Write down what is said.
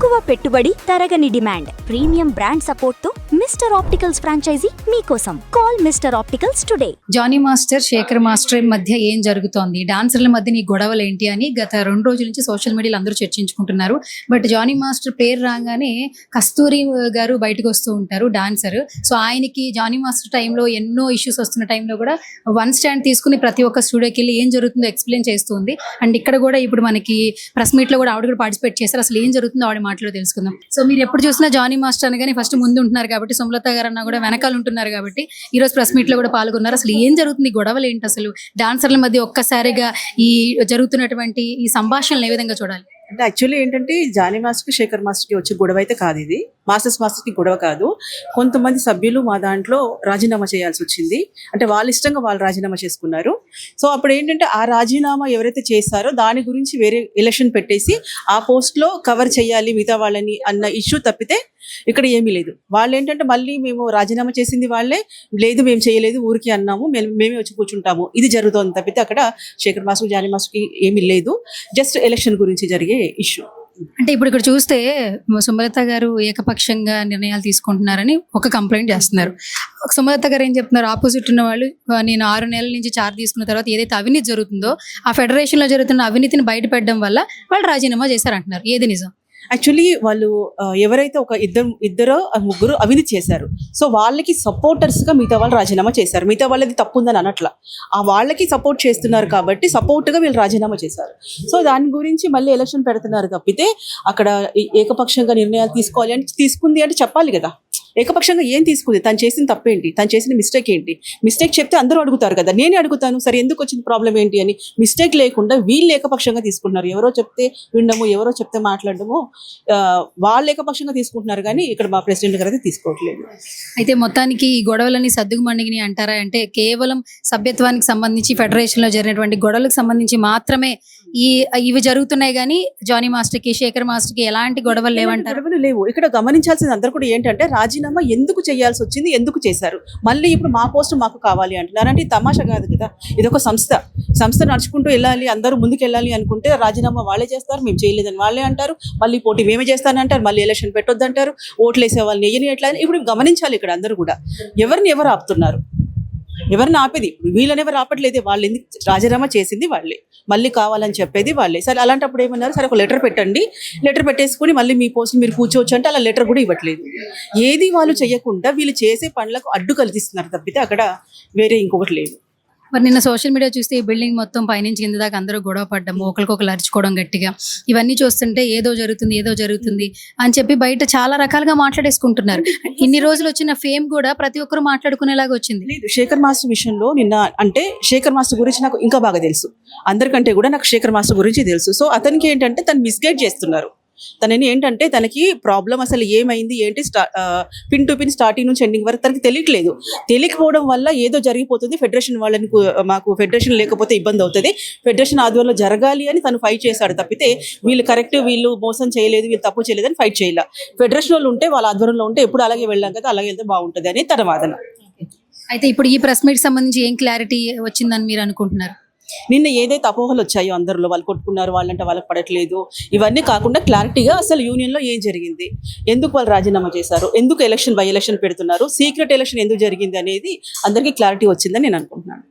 తక్కువ పెట్టుబడి, తరగని డిమాండ్, ప్రీమియం బ్రాండ్ సపోర్ట్ తో మిస్టర్ ఆప్టికల్స్ ఫ్రాంచైజీ మీకోసం. Call mister opticals today. Jani master, Shekhar master మధ్య ఏం జరుగుతోంది, డాన్సర్ల మధ్య నీ గొడవలు ఏంటి అని గత 2 రోజుల నుంచి సోషల్ మీడియాలో అందరూ చర్చించుకుంటున్నారు. బట్ జానీ మాస్టర్ పేరు రాగానే కస్తూరి గారు బయటకు వస్తూ ఉంటారు, డాన్సర్. సో ఆయనకి జానీ మాస్టర్ టైంలో ఎన్నో ఇష్యూస్ వస్తున్న టైంలో కూడా వన్ స్టాండ్ తీసుకుని ప్రతి ఒక్క స్టూడియోకి వెళ్ళి ఏం జరుగుతుందో ఎక్స్ప్లెయిన్ చేస్తుంది. అండ్ ఇక్కడ కూడా ఇప్పుడు మనకి ప్రెస్ మీట్ లో కూడా ఆవిడ కూడా పార్టిసిపేట్ చేస్తారు. అసలు ఏం జరుగుతుందో ఆవిడ మాటలో తెలుసుకుందాం. సో మీరు ఎప్పుడు చూసినా జానీ మాస్టర్ అనగానే ఫస్ట్ ముందు ఉంటున్నారు కాబట్టి, సుమలత గారు అన్న కూడా వెనకాల ఉంటున్నారు కాబట్టి ఈ రోజు ప్రెస్ మీట్ లో కూడా పాల్గొన్నారు. అసలు ఏం జరుగుతుంది, గొడవలు ఏంటి, అసలు డాన్సర్ల మధ్య ఒక్కసారిగా ఈ జరుగుతున్నటువంటి ఈ సంభాషణలు ఏ విధంగా చూడాలి? అంటే యాక్చువల్లీ ఏంటంటే జానీ మాస్టర్కి శేఖర్ మాస్టర్కి వచ్చే గొడవ అయితే కాదు, ఇది మాస్టర్కి గొడవ కాదు. కొంతమంది సభ్యులు మా దాంట్లో రాజీనామా చేయాల్సి వచ్చింది. అంటే వాళ్ళ ఇష్టంగా వాళ్ళు రాజీనామా చేసుకున్నారు. సో అప్పుడు ఏంటంటే ఆ రాజీనామా ఎవరైతే చేశారో దాని గురించి వేరే ఎలక్షన్ పెట్టేసి ఆ పోస్ట్లో కవర్ చేయాలి మిగతా వాళ్ళని అన్న ఇష్యూ తప్పితే ఇక్కడ ఏమీ లేదు. వాళ్ళు ఏంటంటే మళ్ళీ మేము రాజీనామా చేసింది వాళ్ళే, లేదు మేము చేయలేదు ఊరికి అన్నాము, మేమే వచ్చి కూర్చుంటాము, ఇది జరుగుతోంది తప్పితే అక్కడ శేఖర్ మాస్టర్ జానీ మాస్టర్కి ఏమీ లేదు. జస్ట్ ఎలక్షన్ గురించి జరిగే ఇష్యూ. అంటే ఇప్పుడు ఇక్కడ చూస్తే సుమలత గారు ఏకపక్షంగా నిర్ణయాలు తీసుకుంటున్నారని ఒక కంప్లైంట్ చేస్తున్నారు. సుమలత గారు ఏం చెప్తున్నారు, ఆపోజిట్ ఉన్న వాళ్ళు నేను 6 నెలల నుంచి చార్జ్ తీసుకున్న తర్వాత ఏదైతే అవినీతి జరుగుతుందో ఆ ఫెడరేషన్ లో జరుగుతున్న అవినీతిని బయటపెట్టడం వల్ల వాళ్ళు రాజీనామా చేశారంటున్నారు. ఏది నిజం? యాక్చువల్లీ వాళ్ళు ఎవరైతే ఒక ఇద్దరు ముగ్గురు అవినీతి చేశారు, సో వాళ్ళకి సపోర్టర్స్గా మిగతా వాళ్ళు రాజీనామా చేశారు. మిగతా వాళ్ళది తప్పు ఉందని అనట్లా, ఆ వాళ్ళకి సపోర్ట్ చేస్తున్నారు కాబట్టి సపోర్ట్గా వీళ్ళు రాజీనామా చేశారు. సో దాని గురించి మళ్ళీ ఎలక్షన్ పెడుతున్నారు తప్పితే అక్కడ ఏకపక్షంగా నిర్ణయాలు తీసుకోవాలి అంటే తీసుకుంది అంటే చెప్పాలి కదా. ఏకపక్షంగా ఏం తీసుకుంది, తను చేసిన తప్పేంటి, తను చేసిన మిస్టేక్ ఏంటి, మిస్టేక్ చెప్తే అందరూ అడుగుతారు కదా, నేనే అడుగుతాను సరే ఎందుకు వచ్చింది ప్రాబ్లం ఏంటి అని. మిస్టేక్ లేకుండా వీళ్ళు ఏకపక్షంగా తీసుకుంటున్నారు. ఎవరో చెప్తే వినడము, ఎవరో చెప్తే మాట్లాడడము, వాళ్ళు ఏకపక్షంగా తీసుకుంటున్నారు కానీ ఇక్కడ మా ప్రెసిడెంట్ గారు అయితే తీసుకోవట్లేదు. అయితే మొత్తానికి ఈ గొడవలని సద్దుగుమణిగిని అంటారా? అంటే కేవలం సభ్యత్వానికి సంబంధించి ఫెడరేషన్ లో జరిగినటువంటి గొడవలకు సంబంధించి మాత్రమే ఇవి జరుగుతున్నాయి కానీ జానీ మాస్టర్కి శేఖర్ మాస్టర్కి ఎలాంటి గొడవలు లేవంటారు? గొడవలు లేవు. ఇక్కడ గమనించాల్సింది అందరూ కూడా ఏంటంటే రాజీనామా ఎందుకు చేయాల్సి వచ్చింది, ఎందుకు చేశారు, మళ్ళీ ఇప్పుడు మా పోస్ట్ మాకు కావాలి అంటున్నారు. అంటే తమాషా కాదు కదా, ఇదొక సంస్థ నడుచుకుంటూ వెళ్ళాలి, అందరూ ముందుకు వెళ్ళాలి అనుకుంటే రాజీనామా వాళ్ళే చేస్తారు, మేము చేయలేదని వాళ్ళే అంటారు, మళ్ళీ పోటీ మేమే చేస్తానంటారు, మళ్ళీ ఎలక్షన్ పెట్టొద్దు అంటారు, ఓట్లు వేసే వాళ్ళని నెయ్యని ఎట్లా. ఇప్పుడు గమనించాలి ఇక్కడ అందరూ కూడా ఎవరు ఆపుతున్నారు, ఎవరిని ఆపేది వీళ్ళని ఎవరు ఆపట్లేదు. వాళ్ళు ఎందుకు రాజీనామా చేసింది వాళ్ళే, మళ్ళీ కావాలని చెప్పేది వాళ్ళే. సరే అలాంటప్పుడు ఏమన్నారు, సరే ఒక లెటర్ పెట్టండి, లెటర్ పెట్టేసుకుని మళ్ళీ మీ పోస్ట్ మీరు కూర్చోవచ్చు అంటే అలా లెటర్ కూడా ఇవ్వట్లేదు. ఏది వాళ్ళు చేయకుండా వీళ్ళు చేసే పనులకు అడ్డు కల్పిస్తున్నారు తప్పితే అక్కడ వేరే ఇంకొకటి లేదు. మరి నిన్న సోషల్ మీడియా చూస్తే ఈ బిల్డింగ్ మొత్తం పైనుంచి కింద దాకా అందరూ గొడవ పడ్డము, ఒకరికొకరు అరుచుకోవడం గట్టిగా, ఇవన్నీ చూస్తుంటే ఏదో జరుగుతుంది అని చెప్పి బయట చాలా రకాలుగా మాట్లాడేసుకుంటున్నారు. ఇన్ని రోజులు వచ్చిన ఫేమ్ కూడా ప్రతి ఒక్కరు మాట్లాడుకునేలాగా వచ్చింది. లేదు, శేఖర్ మాస్టర్ విషయంలో నిన్న అంటే శేఖర్ మాస్టర్ గురించి నాకు ఇంకా బాగా తెలుసు, అందరికంటే కూడా నాకు శేఖర్ మాస్టర్ గురించి తెలుసు. సో అతనికి ఏంటంటే తను మిస్గైడ్ చేస్తున్నారు. తనని ఏంటంటే తనకి ప్రాబ్లం అసలు ఏమైంది ఏంటి పిన్ టు పిన్ స్టార్టింగ్ నుంచి ఎండింగ్ వరకు తనకి తెలియకపోవడం వల్ల ఏదో జరిగిపోతుంది, ఫెడరేషన్ వాళ్ళని మాకు ఫెడరేషన్ లేకపోతే ఇబ్బంది అవుతుంది, ఫెడరేషన్ ఆధ్వర్యంలో జరగాలి అని తను ఫైట్ చేశాడు తప్పితే వీళ్ళు కరెక్ట్, వీళ్ళు మోసం చేయలేదు, వీళ్ళు తప్పు చేయలేదు అని ఫైట్ చేయాల. ఫెడరేషన్ వాళ్ళు ఉంటే వాళ్ళ ఆధ్వర్యంలో ఉంటే ఎప్పుడు అలాగే వెళ్ళాం కదా, అలాగే వెళ్తే బాగుంటుంది అని తన వాదన. అయితే ఇప్పుడు ఈ ప్రెస్ మీట్ సంబంధించి ఏం క్లారిటీ వచ్చిందని మీరు అనుకుంటున్నారు? నిన్న ఏదైతే అపోహలు వచ్చాయో అందరిలో, వాళ్ళు కొట్టుకున్నారు, వాళ్ళంటే వాళ్ళకి పడట్లేదు, ఇవన్నీ కాకుండా క్లారిటీగా అసలు యూనియన్లో ఏం జరిగింది, ఎందుకు వాళ్ళు రాజీనామా చేశారు, ఎందుకు బై ఎలక్షన్ పెడుతున్నారు, సీక్రెట్ ఎలక్షన్ ఎందుకు జరిగింది అనేది అందరికీ క్లారిటీ వచ్చిందని నేను అనుకుంటున్నాను.